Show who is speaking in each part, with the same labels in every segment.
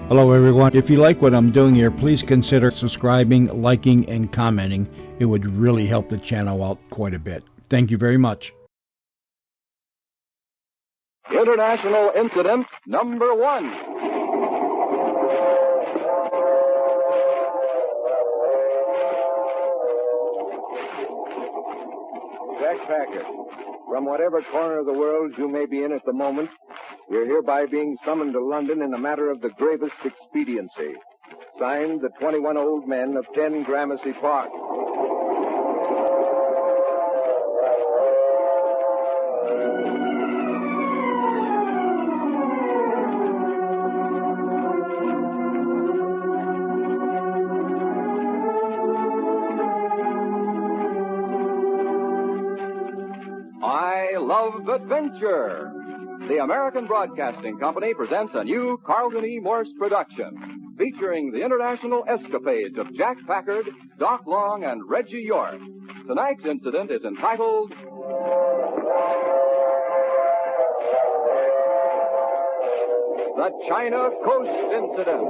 Speaker 1: Hello, everyone. If you like what I'm doing here, please consider subscribing, liking, and commenting. It would really help the channel out quite a bit. Thank you very much.
Speaker 2: International Incident Number 1. Jack Packard, from whatever corner of the world you may be in at the moment, you're hereby being summoned to London in a matter of the gravest expediency. Signed, the 21 old men of 10 Gramercy Park. I Love Adventure. The American Broadcasting Company presents a new Carlton E. Morse production featuring the international escapades of Jack Packard, Doc Long, and Reggie York. Tonight's incident is entitled The China Coast Incident.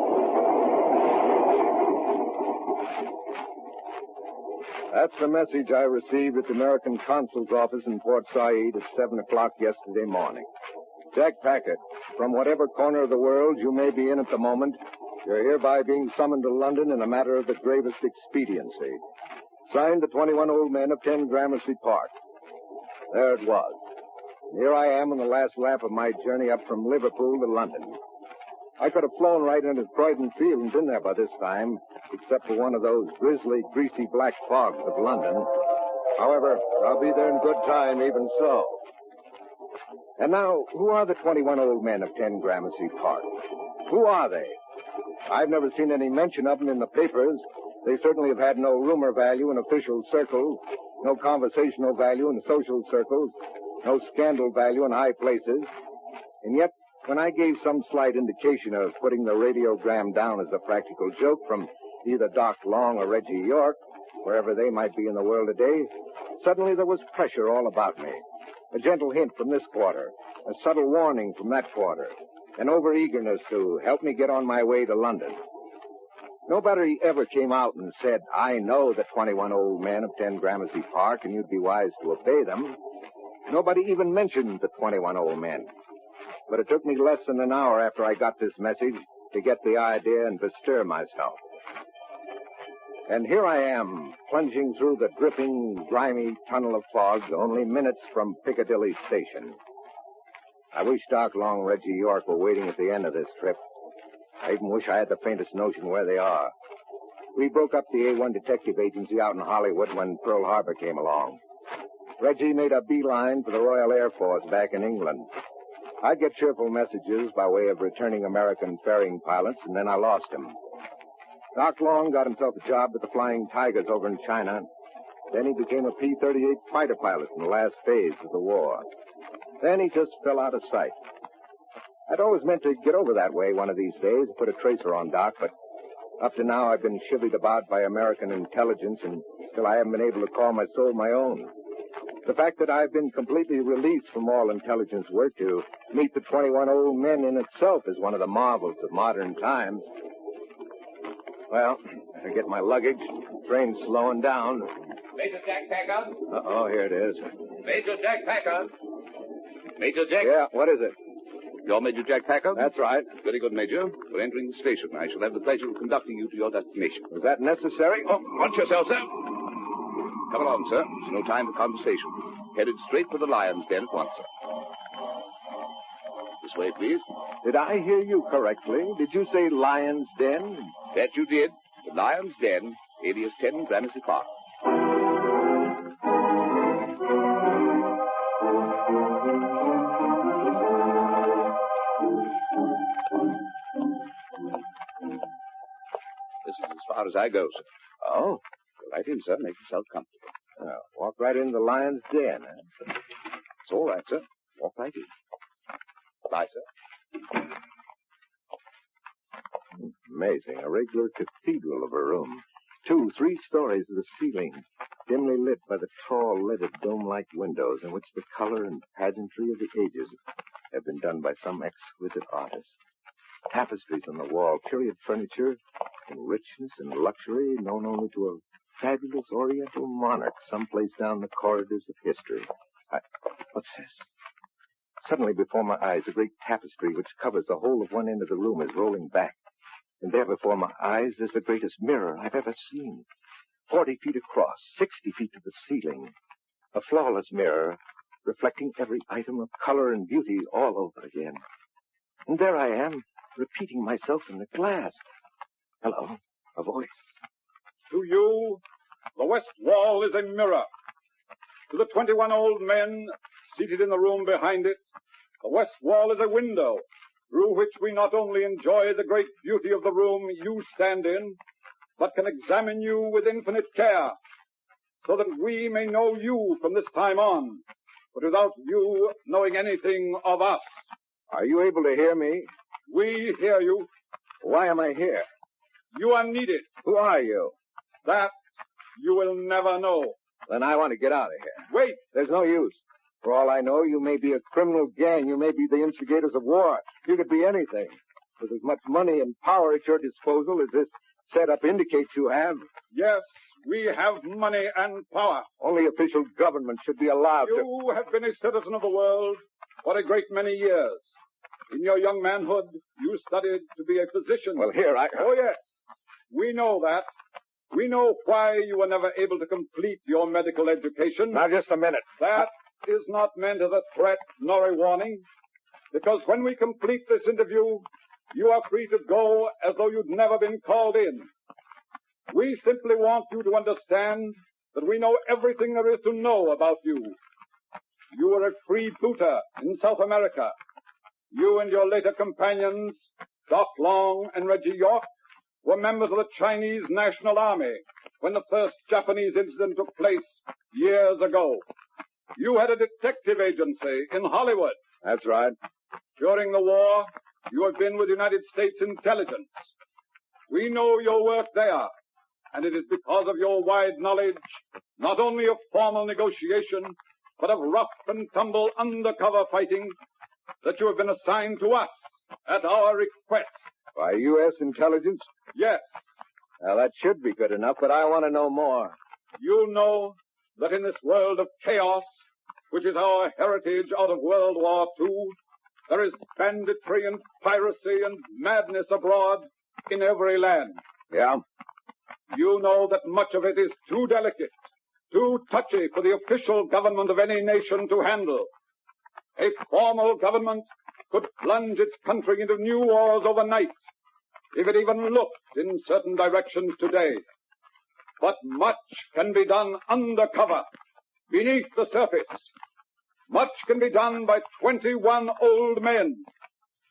Speaker 2: That's the message I received at the American Consul's office in Port Said at 7 o'clock yesterday morning. Jack Packard, from whatever corner of the world you may be in at the moment, you're hereby being summoned to London in a matter of the gravest expediency. Signed, the 21 old men of 10 Gramercy Park. There it was. Here I am on the last lap of my journey up from Liverpool to London. I could have flown right into Croydon Field and been there by this time, except for one of those grisly, greasy black fogs of London. However, I'll be there in good time even so. And now, who are the 21 old men of 10 Gramercy Park? Who are they? I've never seen any mention of them in the papers. They certainly have had no rumor value in official circles, no conversational value in social circles, no scandal value in high places. And yet, when I gave some slight indication of putting the radiogram down as a practical joke from either Doc Long or Reggie York, wherever they might be in the world today, suddenly there was pressure all about me. A gentle hint from this quarter, a subtle warning from that quarter, an over-eagerness to help me get on my way to London. Nobody ever came out and said, I know the 21 old men of 10 Gramercy Park, and you'd be wise to obey them. Nobody even mentioned the 21 old men. But it took me less than an hour after I got this message to get the idea and bestir myself. And here I am, plunging through the dripping, grimy tunnel of fog, only minutes from Piccadilly Station. I wish Doc Long and Reggie York were waiting at the end of this trip. I even wish I had the faintest notion where they are. We broke up the A1 detective agency out in Hollywood when Pearl Harbor came along. Reggie made a beeline for the Royal Air Force back in England. I'd get cheerful messages by way of returning American ferrying pilots, and then I lost him. Doc Long got himself a job with the Flying Tigers over in China. Then he became a P-38 fighter pilot in the last phase of the war. Then he just fell out of sight. I'd always meant to get over that way one of these days, put a tracer on Doc, but up to now I've been chivied about by American intelligence, and still I haven't been able to call my soul my own. The fact that I've been completely released from all intelligence work to meet the 21 old men in itself is one of the marvels of modern times. Well, I get my luggage. Train's slowing down.
Speaker 3: Major Jack Packard?
Speaker 2: Uh-oh, here it is.
Speaker 3: Major Jack Packard? Major Jack?
Speaker 2: Yeah, what is it?
Speaker 3: You're Major Jack Packard?
Speaker 2: That's right.
Speaker 3: Very good, Major. We're entering the station. I shall have the pleasure of conducting you to your destination.
Speaker 2: Was that necessary?
Speaker 3: Oh, watch yourself, sir. Come along, sir. There's no time for conversation. Headed straight for the Lion's Den at once, sir. This way, please.
Speaker 2: Did I hear you correctly? Did you say Lion's Den?
Speaker 3: That you did. The Lion's Den, alias 10 Gramercy Park. This is as far as I go, sir.
Speaker 2: Oh?
Speaker 3: Go right in, sir. Make yourself comfortable.
Speaker 2: Walk right into the Lion's Den, huh?
Speaker 3: It's all right, sir. Walk right in. Bye, sir.
Speaker 2: Amazing. A regular cathedral of a room. 2, 3 stories of the ceiling, dimly lit by the tall, leaded dome-like windows in which the color and pageantry of the ages have been done by some exquisite artist. Tapestries on the wall, period furniture, and richness and luxury known only to a fabulous oriental monarch someplace down the corridors of history. What's this? Suddenly before my eyes, a great tapestry which covers the whole of one end of the room is rolling back. And there before my eyes is the greatest mirror I've ever seen. 40 feet across, 60 feet to the ceiling. A flawless mirror reflecting every item of color and beauty all over again. And there I am, repeating myself in the glass. Hello, a voice.
Speaker 4: To you, the west wall is a mirror. To the 21 old men seated in the room behind it, the west wall is a window through which we not only enjoy the great beauty of the room you stand in, but can examine you with infinite care, so that we may know you from this time on, but without you knowing anything of us.
Speaker 2: Are you able to hear me?
Speaker 4: We hear you.
Speaker 2: Why am I here?
Speaker 4: You are needed.
Speaker 2: Who are you?
Speaker 4: That you will never know.
Speaker 2: Then I want to get out of here.
Speaker 4: Wait.
Speaker 2: There's no use. For all I know, you may be a criminal gang. You may be the instigators of war. You could be anything. With as much money and power at your disposal as this setup indicates you have.
Speaker 4: Yes, we have money and power.
Speaker 2: Only official government should be allowed to...
Speaker 4: You have been a citizen of the world for a great many years. In your young manhood, you studied to be a physician.
Speaker 2: Well, here I...
Speaker 4: Oh, yes. We know that. We know why you were never able to complete your medical education.
Speaker 2: Now, just a minute.
Speaker 4: That is not meant as a threat nor a warning, because when we complete this interview, you are free to go as though you'd never been called in. We simply want you to understand that we know everything there is to know about you. You were a freebooter in South America. You and your later companions, Doc Long and Reggie York, were members of the Chinese National Army when the first Japanese incident took place years ago. You had a detective agency in Hollywood.
Speaker 2: That's right.
Speaker 4: During the war, you have been with United States intelligence. We know your work there, and it is because of your wide knowledge, not only of formal negotiation, but of rough and tumble undercover fighting, that you have been assigned to us at our request.
Speaker 2: By U.S. intelligence?
Speaker 4: Yes.
Speaker 2: Well, that should be good enough, but I want to know more.
Speaker 4: You know that in this world of chaos, which is our heritage out of World War II, there is banditry and piracy and madness abroad in every land.
Speaker 2: Yeah?
Speaker 4: You know that much of it is too delicate, too touchy for the official government of any nation to handle. A formal government could plunge its country into new wars overnight, if it even looked in certain directions today. But much can be done undercover, beneath the surface. Much can be done by 21 old men,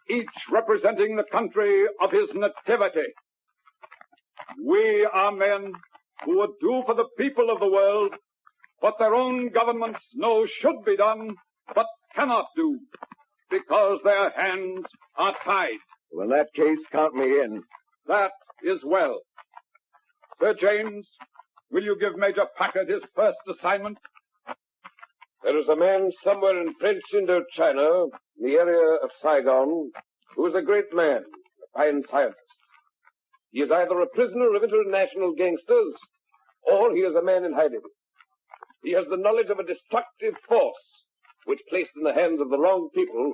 Speaker 4: each representing the country of his nativity. We are men who would do for the people of the world what their own governments know should be done, but cannot do, because their hands are tied.
Speaker 2: Well, in that case, count me in.
Speaker 4: That is well. Sir James, will you give Major Packard his first assignment?
Speaker 5: There is a man somewhere in French Indochina, in the area of Saigon, who is a great man, a fine scientist. He is either a prisoner of international gangsters, or he is a man in hiding. He has the knowledge of a destructive force, which placed in the hands of the wrong people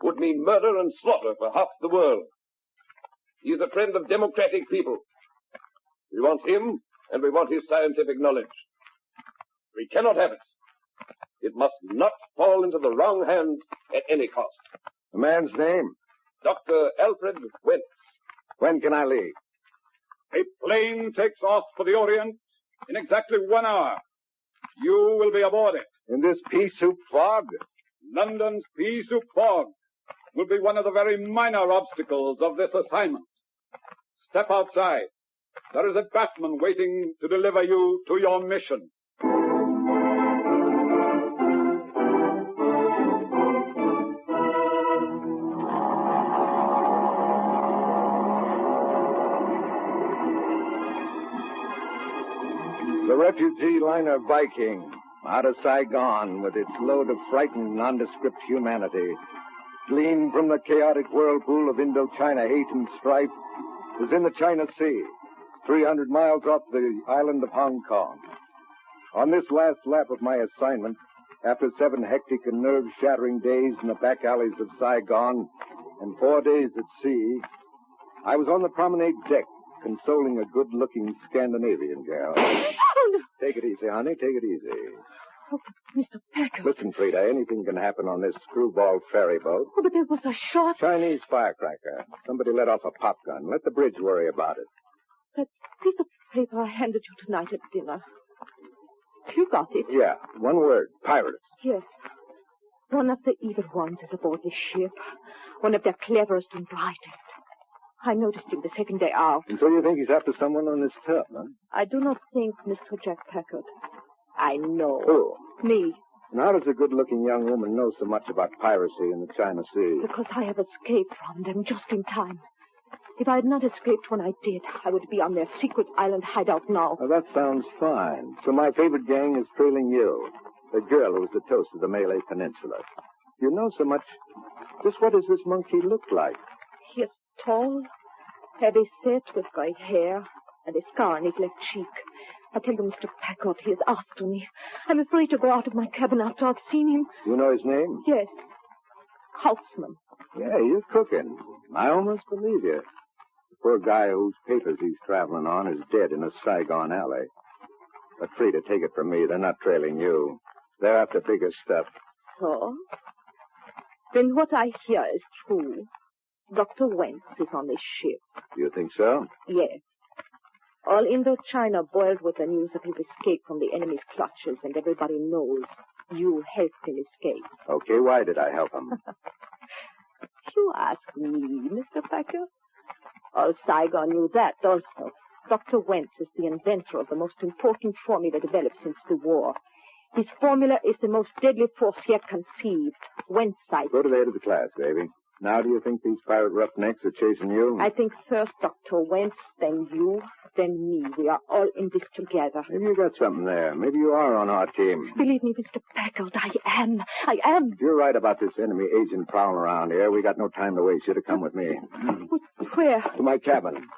Speaker 5: would mean murder and slaughter for half the world. He is a friend of democratic people. We want him, and we want his scientific knowledge. We cannot have it. It must not fall into the wrong hands at any cost.
Speaker 2: The man's name?
Speaker 5: Dr. Alfred Wentz.
Speaker 2: When can I leave?
Speaker 4: A plane takes off for the Orient in exactly 1 hour. You will be aboard it.
Speaker 2: In this pea soup fog?
Speaker 4: London's pea soup fog will be one of the very minor obstacles of this assignment. Step outside. There is a batman waiting to deliver you to your mission.
Speaker 2: The refugee liner Viking, out of Saigon with its load of frightened, nondescript humanity, glean from the chaotic whirlpool of Indochina hate and strife is in the China Sea, 300 miles off the island of Hong Kong. On this last lap of my assignment, after 7 hectic and nerve-shattering days in the back alleys of Saigon and 4 days at sea, I was on the promenade deck, consoling a good-looking Scandinavian girl.
Speaker 6: Oh, no.
Speaker 2: Take it easy, honey. Take it easy.
Speaker 6: Oh, Mr. Packard.
Speaker 2: Listen, Frida, anything can happen on this screwball ferry boat.
Speaker 6: Oh, but there was a shot.
Speaker 2: Chinese firecracker. Somebody let off a pop gun. Let the bridge worry about it.
Speaker 6: That piece of paper I handed you tonight at dinner. You got it?
Speaker 2: Yeah, one word. Pirates.
Speaker 6: Yes. One of the evil ones is aboard this ship. One of their cleverest and brightest. I noticed him the second day out.
Speaker 2: And so you think he's after someone on this tub, huh?
Speaker 6: I do not think Mr. Jack Packard. I know.
Speaker 2: Who?
Speaker 6: Me.
Speaker 2: And how does a good-looking young woman know so much about piracy in the China Sea?
Speaker 6: Because I have escaped from them just in time. If I had not escaped when I did, I would be on their secret island hideout now.
Speaker 2: Well, that sounds fine. So my favorite gang is trailing you. The girl who was the toast of the Malay Peninsula. You know so much. Just what does this monkey look like?
Speaker 6: He is tall, heavy set with gray hair, and a scar on his left cheek. I tell you, Mr. Packard, he is after me. I'm afraid to go out of my cabin after I've seen him.
Speaker 2: You know his name?
Speaker 6: Yes. Houseman.
Speaker 2: Yeah, you're cooking. I almost believe you. The poor guy whose papers he's traveling on is dead in a Saigon alley. But Frida, take it from me, they're not trailing you. They're after bigger stuff.
Speaker 6: So? Then what I hear is true. Dr. Wentz is on this ship.
Speaker 2: You think so?
Speaker 6: Yes. All Indochina boiled with the news of his escape from the enemy's clutches, and everybody knows you helped him escape.
Speaker 2: Okay, why did I help him?
Speaker 6: You ask me, Mr. Packard? All Saigon knew that also. Dr. Wentz is the inventor of the most important formula developed since the war. His formula is the most deadly force yet conceived. Wentzite.
Speaker 2: Go to the head of the class, baby. Now, do you think these pirate roughnecks are chasing you?
Speaker 6: I think first Dr. Wentz, then you, then me. We are all in this together.
Speaker 2: Maybe you got something there. Maybe you are on our team.
Speaker 6: Believe me, Mr. Packard, I am. I am.
Speaker 2: If you're right about this enemy agent prowling around here, we got no time to waste. You to come with me.
Speaker 6: Where?
Speaker 2: To my cabin.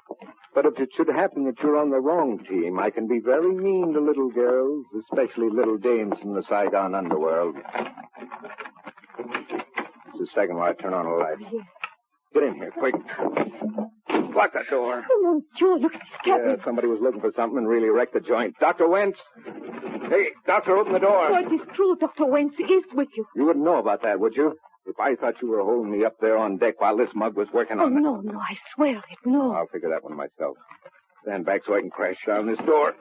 Speaker 2: But if it should happen that you're on the wrong team, I can be very mean to little girls, especially little dames from the Saigon underworld. Just a second while I turn on a light.
Speaker 6: Yes.
Speaker 2: Get in here, quick. Lock that door.
Speaker 6: Oh, no, Joe, look at this cabin.
Speaker 2: Yeah, somebody was looking for something and really wrecked the joint. Dr. Wentz! Hey, doctor, open the door.
Speaker 6: Oh, it is true. Dr. Wentz is with you.
Speaker 2: You wouldn't know about that, would you? If I thought you were holding me up there on deck while this mug was working on it.
Speaker 6: No, I swear it, no.
Speaker 2: I'll figure that one myself. Stand back so I can crash down this door.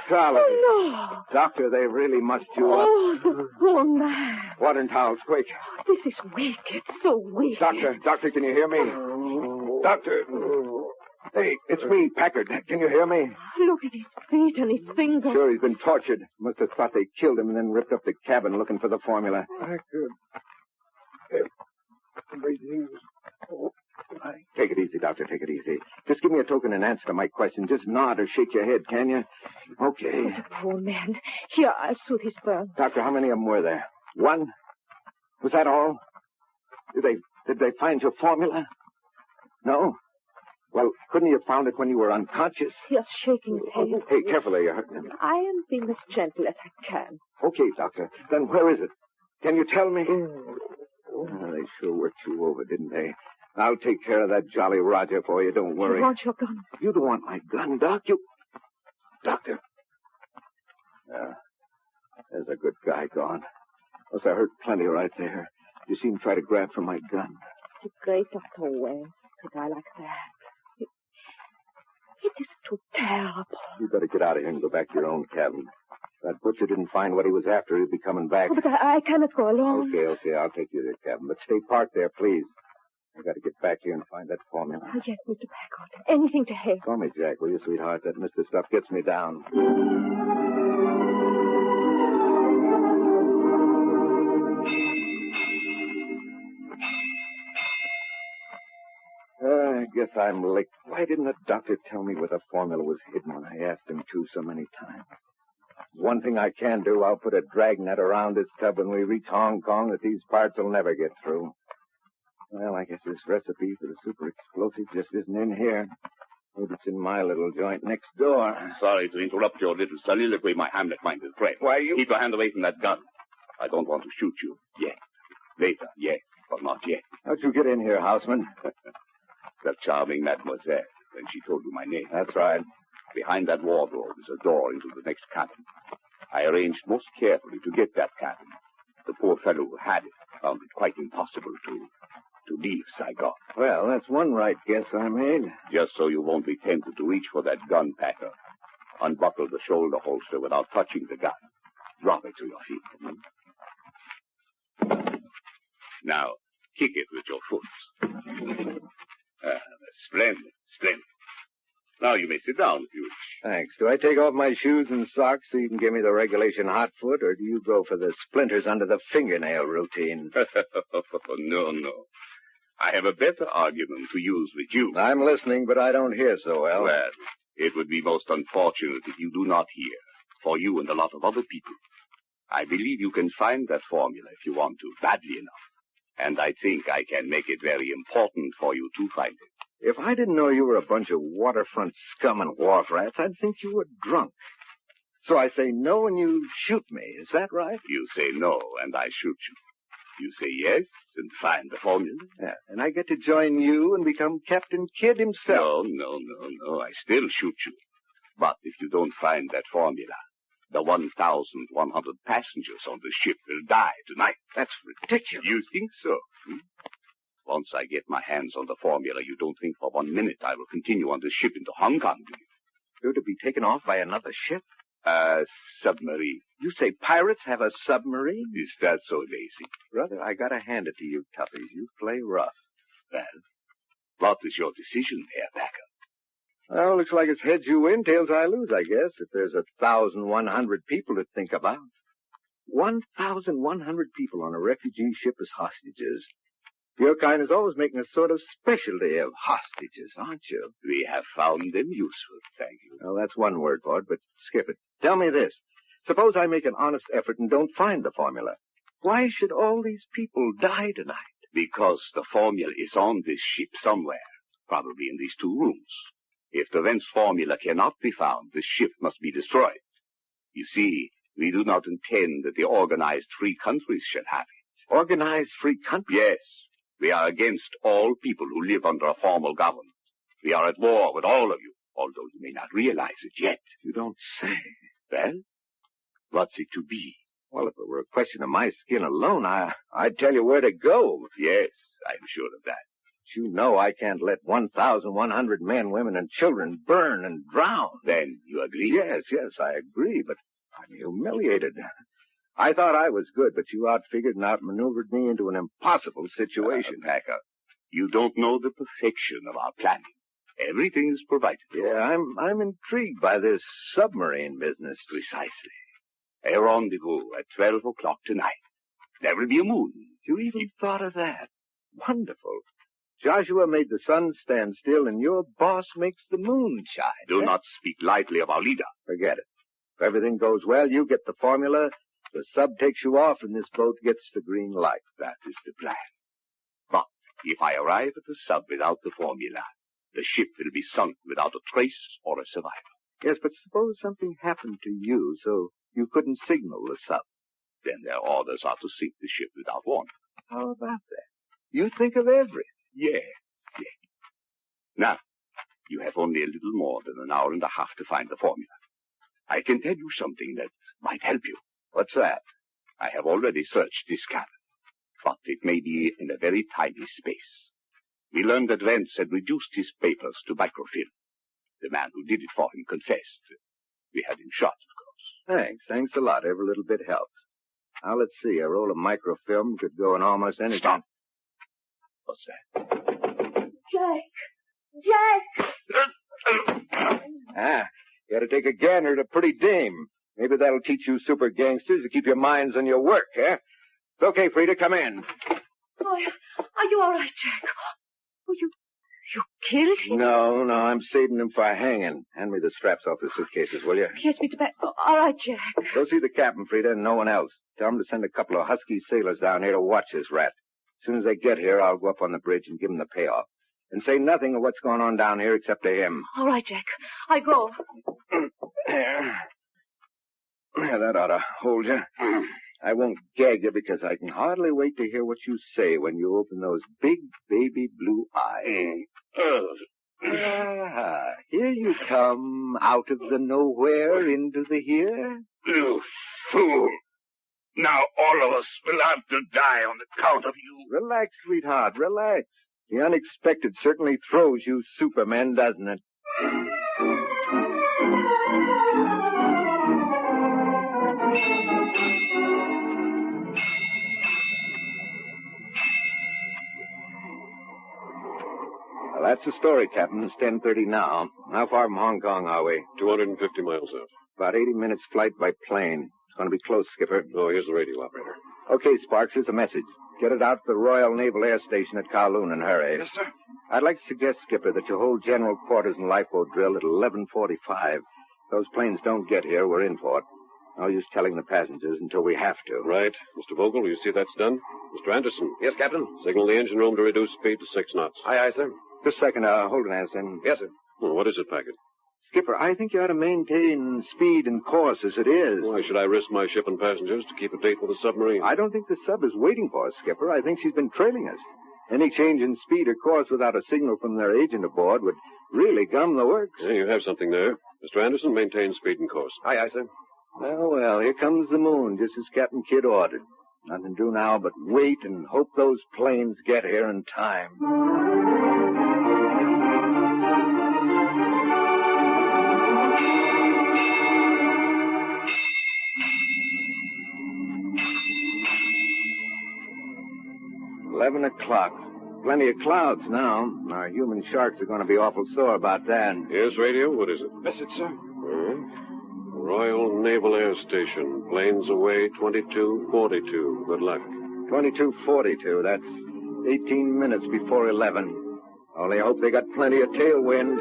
Speaker 2: Charlie.
Speaker 6: Oh, no.
Speaker 2: Doctor, they really mussed you up.
Speaker 6: Oh, the poor man.
Speaker 2: Water and towels, quick.
Speaker 6: This is wicked, so wicked.
Speaker 2: Doctor, can you hear me? Doctor. Hey, it's me, Packard. Can you hear me?
Speaker 6: Look at his feet and his fingers.
Speaker 2: Sure, he's been tortured. Must have thought they killed him and then ripped up the cabin looking for the formula. Take it easy, Doctor. Take it easy. Just give me a token and answer to my question. Just nod or shake your head, can you? Okay.
Speaker 6: Oh, the poor man. Here, I'll soothe his burn.
Speaker 2: Doctor, how many of them were there? One? Was that all? Did they find your formula? No? Well, couldn't you have found it when you were unconscious?
Speaker 6: He is shaking his head.
Speaker 2: Hey, carefully, you hurt him.
Speaker 6: I am being as gentle as I can.
Speaker 2: Okay, Doctor. Then where is it? Can you tell me? They sure worked you over, didn't they? I'll take care of that Jolly Roger for you, don't worry.
Speaker 6: You want your gun?
Speaker 2: You don't want my gun, Doc. Doctor. Yeah, there's a good guy gone. Plus, I hurt plenty right there. You see him try to grab for my gun.
Speaker 6: It's a great Dr. Wentz to die like that. It is too terrible.
Speaker 2: You better get out of here and go back to your own cabin. If that butcher didn't find what he was after, he'll be coming back.
Speaker 6: Oh, but I cannot go alone.
Speaker 2: Okay, I'll take you to your cabin. But stay parked there, please. I got to get back here and find that formula.
Speaker 6: Oh, yes, Mr. Packard. Anything to help.
Speaker 2: Call me Jack, will you, sweetheart? That Mr. Stuff gets me down. I guess I'm licked. Why didn't the doctor tell me where the formula was hidden when I asked him to so many times? One thing I can do, I'll put a dragnet around this tub when we reach Hong Kong that these parts will never get through. Well, I guess this recipe for the super explosive just isn't in here. Maybe it's in my little joint next door.
Speaker 3: Sorry to interrupt your little soliloquy, my Hamlet-minded friend.
Speaker 2: Why, you...
Speaker 3: Keep your hand away from that gun. I don't want to shoot you yet. Later, yes, but not yet.
Speaker 2: How'd you get in here, Houseman?
Speaker 3: That charming mademoiselle, when she told you my name.
Speaker 2: That's right.
Speaker 3: Behind that wardrobe is a door into the next cabin. I arranged most carefully to get that cabin. The poor fellow who had it found it quite impossible to leave Saigon.
Speaker 2: Well, that's one right guess I made.
Speaker 3: Just so you won't be tempted to reach for that gun, Packer. Unbuckle the shoulder holster without touching the gun. Drop it to your feet. Now, kick it with your foot. Splendid, splendid. Now you may sit down if you wish.
Speaker 2: Thanks. Do I take off my shoes and socks so you can give me the regulation hot foot, or do you go for the splinters under the fingernail routine?
Speaker 3: No. I have a better argument to use with you.
Speaker 2: I'm listening, but I don't hear so well.
Speaker 3: Well, it would be most unfortunate if you do not hear, for you and a lot of other people. I believe you can find that formula if you want to, badly enough. And I think I can make it very important for you to find it.
Speaker 2: If I didn't know you were a bunch of waterfront scum and wharf rats, I'd think you were drunk. So I say no and you shoot me. Is that right?
Speaker 3: You say no and I shoot you. You say yes and find the formula.
Speaker 2: Yeah, and I get to join you and become Captain Kidd himself.
Speaker 3: No. I still shoot you. But if you don't find that formula, the 1,100 passengers on the ship will die tonight.
Speaker 2: That's ridiculous.
Speaker 3: You think so? Once I get my hands on the formula, you don't think for 1 minute I will continue on this ship into Hong Kong, do you?
Speaker 2: You're to be taken off by another ship?
Speaker 3: A submarine.
Speaker 2: You say pirates have a submarine?
Speaker 3: Is that so, Lacey?
Speaker 2: Brother, I gotta hand it to you, toughies. You play rough.
Speaker 3: Well, what is your decision, Herr Packer?
Speaker 2: Well, looks like it's heads you win, tails I lose, I guess, if there's 1,100 people to think about. 1,100 people on a refugee ship as hostages. Your kind is always making a sort of specialty of hostages, aren't you?
Speaker 3: We have found them useful, thank you.
Speaker 2: Well, that's one word for it, but skip it. Tell me this. Suppose I make an honest effort and don't find the formula. Why should all these people die tonight?
Speaker 3: Because the formula is on this ship somewhere, probably in these 2 rooms. If the Vent's formula cannot be found, the ship must be destroyed. You see, we do not intend that the organized free countries shall have it.
Speaker 2: Organized free countries?
Speaker 3: Yes. We are against all people who live under a formal government. We are at war with all of you, although you may not realize it yet.
Speaker 2: You don't say.
Speaker 3: Well, what's it to be?
Speaker 2: Well, if it were a question of my skin alone, I'd tell you where to go.
Speaker 3: Yes, I'm sure of that.
Speaker 2: But you know I can't let 1,100 men, women, and children burn and drown.
Speaker 3: Then you agree?
Speaker 2: Yes, I agree, but I'm humiliated. I thought I was good, but you outfigured and outmaneuvered me into an impossible situation.
Speaker 3: Packer, you don't know the perfection of our planning. Everything is provided for.
Speaker 2: Yeah, I'm intrigued by this submarine business.
Speaker 3: Precisely. A rendezvous at 12 o'clock tonight. There will be a moon.
Speaker 2: You even thought of that. Wonderful. Joshua made the sun stand still, and your boss makes the moon shine.
Speaker 3: Do not speak lightly of our leader.
Speaker 2: Forget it. If everything goes well, you get the formula. The sub takes you off, and this boat gets the green light.
Speaker 3: That is the plan. But if I arrive at the sub without the formula, the ship will be sunk without a trace or a survivor.
Speaker 2: Yes, but suppose something happened to you, so you couldn't signal the sub.
Speaker 3: Then their orders are to sink the ship without warning.
Speaker 2: How about that? You think of everything.
Speaker 3: Yes. Now, you have only a little more than an hour and a half to find the formula. I can tell you something that might help you.
Speaker 2: What's that?
Speaker 3: I have already searched this cabin, but it may be in a very tiny space. We learned that Vance had reduced his papers to microfilm. The man who did it for him confessed. We had him shot, of course.
Speaker 2: Thanks a lot. Every little bit helps. Now, let's see. A roll of microfilm could go in almost any...
Speaker 3: Stop. What's that?
Speaker 6: Jack!
Speaker 2: You ought to take a gander at a pretty dame. Maybe that'll teach you super gangsters to keep your minds on your work, eh? It's okay, Frida. Come in.
Speaker 6: Oh, are you all right, Jack? Oh, you killed him?
Speaker 2: No, I'm saving him for hanging. Hand me the straps off the suitcases, will you?
Speaker 6: Yes, Mr. Packer. Oh, all right, Jack.
Speaker 2: Go see the captain, Frida, and no one else. Tell him to send a couple of husky sailors down here to watch this rat. As soon as they get here, I'll go up on the bridge and give him the payoff. And say nothing of what's going on down here except to him.
Speaker 6: All right, Jack. I go.
Speaker 2: There. That ought to hold you. I won't gag you because I can hardly wait to hear what you say when you open those big baby blue eyes. Here you come, out of the nowhere into the here.
Speaker 3: You fool. Now all of us will have to die on account of you.
Speaker 2: Relax, sweetheart, relax. The unexpected certainly throws you supermen, doesn't it? 'Well, that's the story, Captain. It's 10:30 now. How far from Hong Kong are we?
Speaker 5: 250 miles out.
Speaker 2: About 80 minutes flight by plane. It's going to be close, Skipper.
Speaker 5: Oh, here's the radio operator.
Speaker 2: Okay, Sparks, here's a message. Get it out to the Royal Naval Air Station at Kowloon and hurry.
Speaker 5: Yes, sir.
Speaker 2: I'd like to suggest, Skipper, that you hold general quarters and lifeboat drill at 11:45. Those planes don't get here, we're in for it. No use telling the passengers until we have to.
Speaker 5: Right. Mr. Vogel, will you see that's done? Mr. Anderson.
Speaker 7: Yes, Captain.
Speaker 5: Signal the engine room to reduce speed to 6 knots.
Speaker 7: Aye, sir.
Speaker 2: Just a second, hold it, Anderson.
Speaker 7: Yes, sir.
Speaker 5: Oh, what is it, Packard?
Speaker 2: Skipper, I think you ought to maintain speed and course as it is.
Speaker 5: Why should I risk my ship and passengers to keep a date with a submarine?
Speaker 2: I don't think the sub is waiting for us, Skipper. I think she's been trailing us. Any change in speed or course without a signal from their agent aboard would really gum the works.
Speaker 5: Yeah, you have something there. Mr. Anderson, maintain speed and course.
Speaker 7: Aye, sir.
Speaker 2: Well, here comes the moon, just as Captain Kidd ordered. Nothing to do now but wait and hope those planes get here in time. $11 o'clock. Plenty of clouds now. Our human sharks are going to be awful sore about that.
Speaker 5: Yes, radio. What is it?
Speaker 7: Message, sir.
Speaker 5: Royal Naval Air Station. Planes away 2242. Good luck.
Speaker 2: 22:42. That's 18 minutes before 11. Only hope they got plenty of tailwind.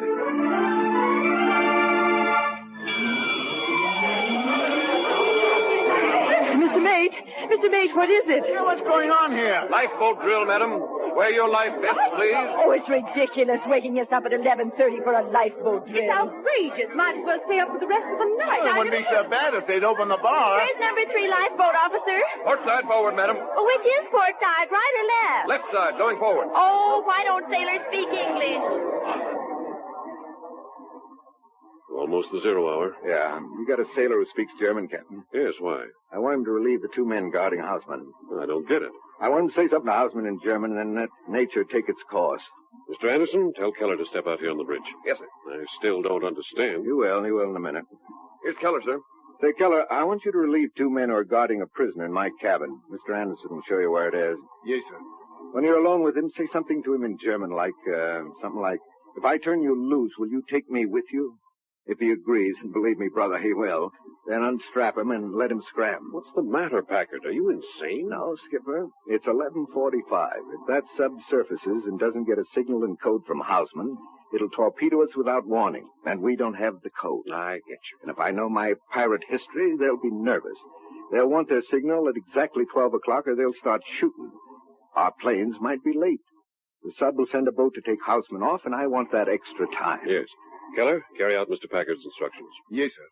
Speaker 6: Mr. Mate, what is it?
Speaker 1: What's going on here?
Speaker 7: Lifeboat drill, madam. Wear your life vest, please.
Speaker 6: Oh, it's ridiculous waking us up at 11:30 for a lifeboat drill.
Speaker 8: It's outrageous. Might as well stay up for the rest of the night.
Speaker 1: Well, it wouldn't be so bad if they'd open the bar.
Speaker 8: Where's number 3 lifeboat, officer?
Speaker 7: Port side forward, madam.
Speaker 8: Oh, which is port side, right or left?
Speaker 7: Left side, going forward.
Speaker 8: Oh, why don't sailors speak English?
Speaker 5: Almost the 0 hour.
Speaker 2: Yeah, you got a sailor who speaks German, Captain.
Speaker 5: Yes, why?
Speaker 2: I want him to relieve the 2 men guarding Houseman.
Speaker 5: I don't get it.
Speaker 2: I want him to say something to Houseman in German and then let nature take its course.
Speaker 5: Mr. Anderson, tell Keller to step out here on the bridge.
Speaker 7: Yes, sir.
Speaker 5: I still don't understand.
Speaker 2: He will in a minute.
Speaker 7: Here's Keller, sir.
Speaker 2: Say, Keller, I want you to relieve 2 men who are guarding a prisoner in my cabin. Mr. Anderson will show you where it is.
Speaker 1: Yes, sir.
Speaker 2: When you're alone with him, say something to him in German, like, something like, if I turn you loose, will you take me with you? If he agrees, and believe me, brother, he will, then unstrap him and let him scram.
Speaker 5: What's the matter, Packard? Are you insane?
Speaker 2: No, Skipper. It's 11:45. If that sub surfaces and doesn't get a signal and code from Houseman, it'll torpedo us without warning, and we don't have the code.
Speaker 5: I get you.
Speaker 2: And if I know my pirate history, they'll be nervous. They'll want their signal at exactly 12 o'clock, or they'll start shooting. Our planes might be late. The sub will send a boat to take Houseman off, and I want that extra time.
Speaker 5: Yes. Keller, carry out Mr. Packard's instructions.
Speaker 1: Yes, sir.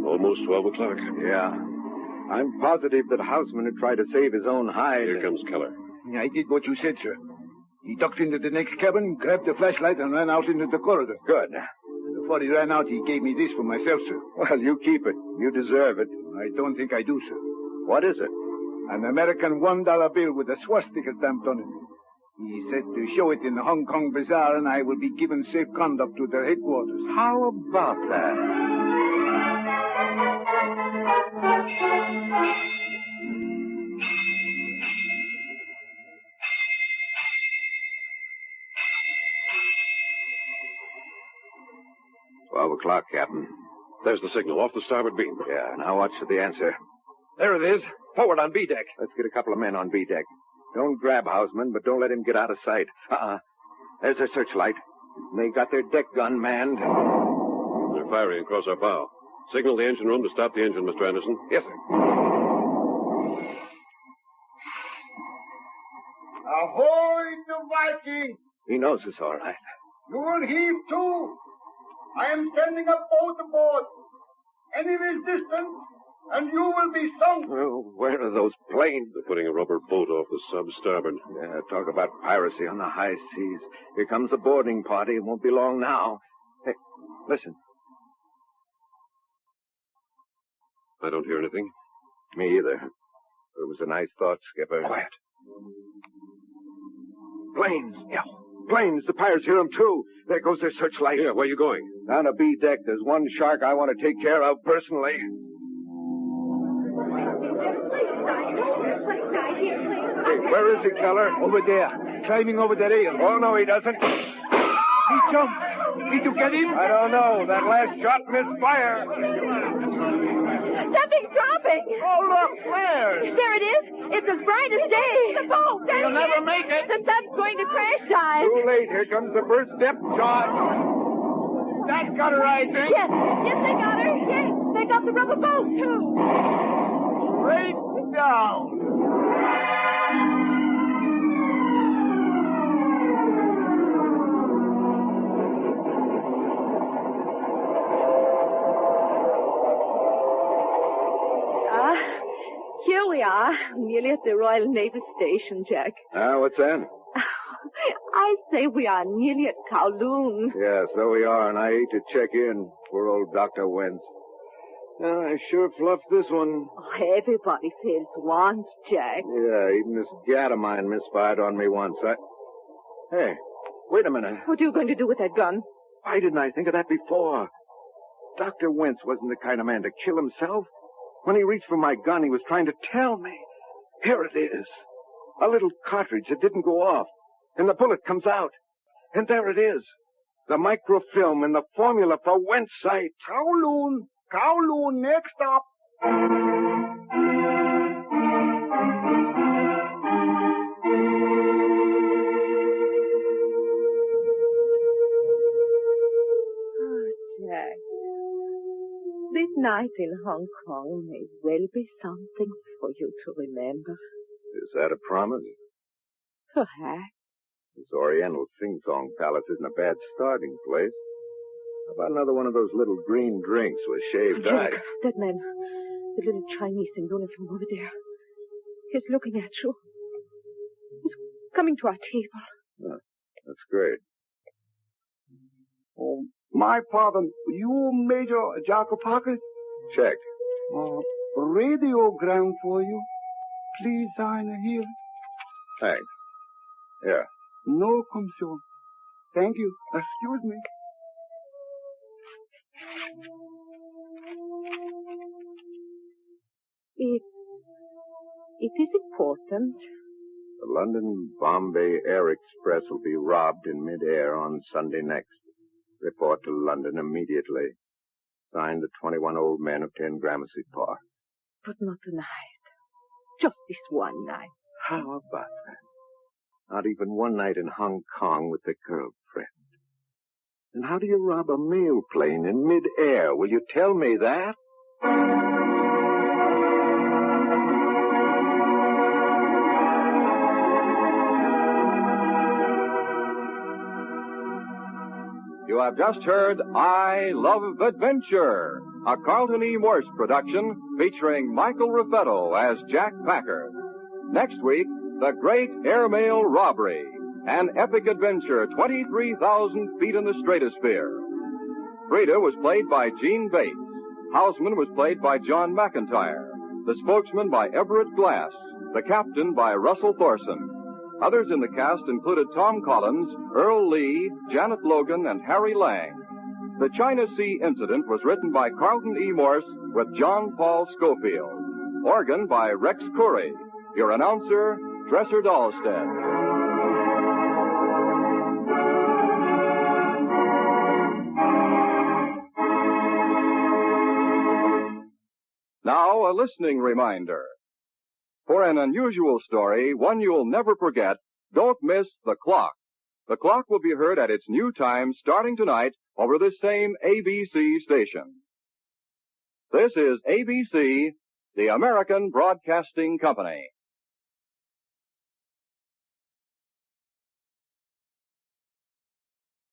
Speaker 5: Almost 12 o'clock.
Speaker 2: Yeah. I'm positive that Houseman had tried to save his own hide.
Speaker 5: Here comes Keller.
Speaker 1: I did what you said, sir. He ducked into the next cabin, grabbed the flashlight, and ran out into the corridor.
Speaker 2: Good.
Speaker 1: Before he ran out, he gave me this for myself, sir.
Speaker 2: Well, you keep it. You deserve it.
Speaker 1: I don't think I do, sir.
Speaker 2: What is it?
Speaker 1: An American $1 bill with a swastika stamped on it. He said to show it in the Hong Kong Bazaar, and I will be given safe conduct to their headquarters.
Speaker 2: How about that? $12 o'clock, Captain.
Speaker 5: There's the signal off the starboard beam.
Speaker 2: Yeah, now watch for the answer.
Speaker 7: There it is. Forward on B deck.
Speaker 2: Let's get a couple of men on B deck. Don't grab Houseman, but don't let him get out of sight. There's their searchlight. They got their deck gun manned.
Speaker 5: They're firing across our bow. Signal the engine room to stop the engine, Mr. Anderson.
Speaker 7: Yes, sir.
Speaker 9: Ahoy, the Viking!
Speaker 2: He knows us all right.
Speaker 9: You will heave to. I am sending a boat aboard. Any resistance, and you will be sunk.
Speaker 2: Well, where are those planes?
Speaker 5: They're putting a rubber boat off the sub starboard.
Speaker 2: Yeah, talk about piracy on the high seas. Here comes the boarding party. It won't be long now. Hey, listen.
Speaker 5: I don't hear anything.
Speaker 2: Me either. It was a nice thought, Skipper.
Speaker 7: Quiet.
Speaker 2: Planes. Yeah, planes. The pirates hear them, too. There goes their searchlight.
Speaker 5: Yeah, where are you going?
Speaker 2: Down to B deck. There's one shark I want to take care of personally. Hey, where is he, Keller?
Speaker 9: Over there, climbing over the rail.
Speaker 2: Oh, no, he doesn't.
Speaker 9: He jumped. Did you get him?
Speaker 2: I don't know. That last shot missed fire.
Speaker 8: Something's dropping.
Speaker 9: Oh, look, where?
Speaker 8: There it is. It's as bright as day. The boat.
Speaker 9: You'll never make it.
Speaker 8: The sub's going to crash dive.
Speaker 2: Too late. Here comes the first step, John.
Speaker 9: That got her, I think.
Speaker 8: Yes, they got her. Yes, they got the rubber boat, too.
Speaker 9: Straight down.
Speaker 6: Here we are, nearly at the Royal Naval Station, Jack.
Speaker 2: What's that?
Speaker 6: I say we are nearly at Kowloon.
Speaker 2: Yeah, so we are, and I hate to check in. Poor old Dr. Wentz. I sure fluffed this one.
Speaker 6: Oh, everybody fails once, Jack.
Speaker 2: Yeah, even this gat of mine misfired on me once. Hey, wait a minute.
Speaker 6: What are you going to do with that gun?
Speaker 2: Why didn't I think of that before? Dr. Wentz wasn't the kind of man to kill himself. When he reached for my gun, he was trying to tell me. Here it is. A little cartridge that didn't go off. And the bullet comes out. And there it is. The microfilm and the formula for Wentz sight.
Speaker 9: Kowloon. Kowloon, next stop.
Speaker 6: Oh, Jack. This night in Hong Kong may well be something for you to remember.
Speaker 2: Is that a promise?
Speaker 6: Perhaps.
Speaker 2: This Oriental sing-song palace isn't a bad starting place. How about another one of those little green drinks with shaved
Speaker 6: Jack,
Speaker 2: ice?
Speaker 6: that man, the little Chinese in uniform over there, he's looking at you. He's coming to our table.
Speaker 2: That's great.
Speaker 9: Oh, my pardon. You, Major Jacob Parker?
Speaker 2: Check.
Speaker 9: Radiogram for you. Please sign here.
Speaker 2: Thanks. Yeah.
Speaker 9: No, monsieur. Thank you. Excuse me.
Speaker 6: It is important.
Speaker 2: The London-Bombay Air Express will be robbed in midair on Sunday next. Report to London immediately. Signed the 21 old men of 10 Gramercy Park.
Speaker 6: But not tonight. Just this one night.
Speaker 2: How about that? Not even one night in Hong Kong with the girlfriend. And how do you rob a mail plane in midair? Will you tell me that?
Speaker 10: You have just heard I Love Adventure, a Carlton E. Morse production featuring Michael Ruffetto as Jack Packer. Next week, The Great Airmail Robbery, an epic adventure 23,000 feet in the stratosphere. Frida was played by Gene Bates. Houseman was played by John McIntyre. The spokesman by Everett Glass. The captain by Russell Thorson. Others in the cast included Tom Collins, Earl Lee, Janet Logan, and Harry Lang. The China Sea Incident was written by Carlton E. Morse with John Paul Schofield. Organ by Rex Curry. Your announcer, Dresser Dahlstead. Now, a listening reminder. For an unusual story, one you'll never forget, don't miss The Clock. The Clock will be heard at its new time starting tonight over this same ABC station. This is ABC, the American Broadcasting Company.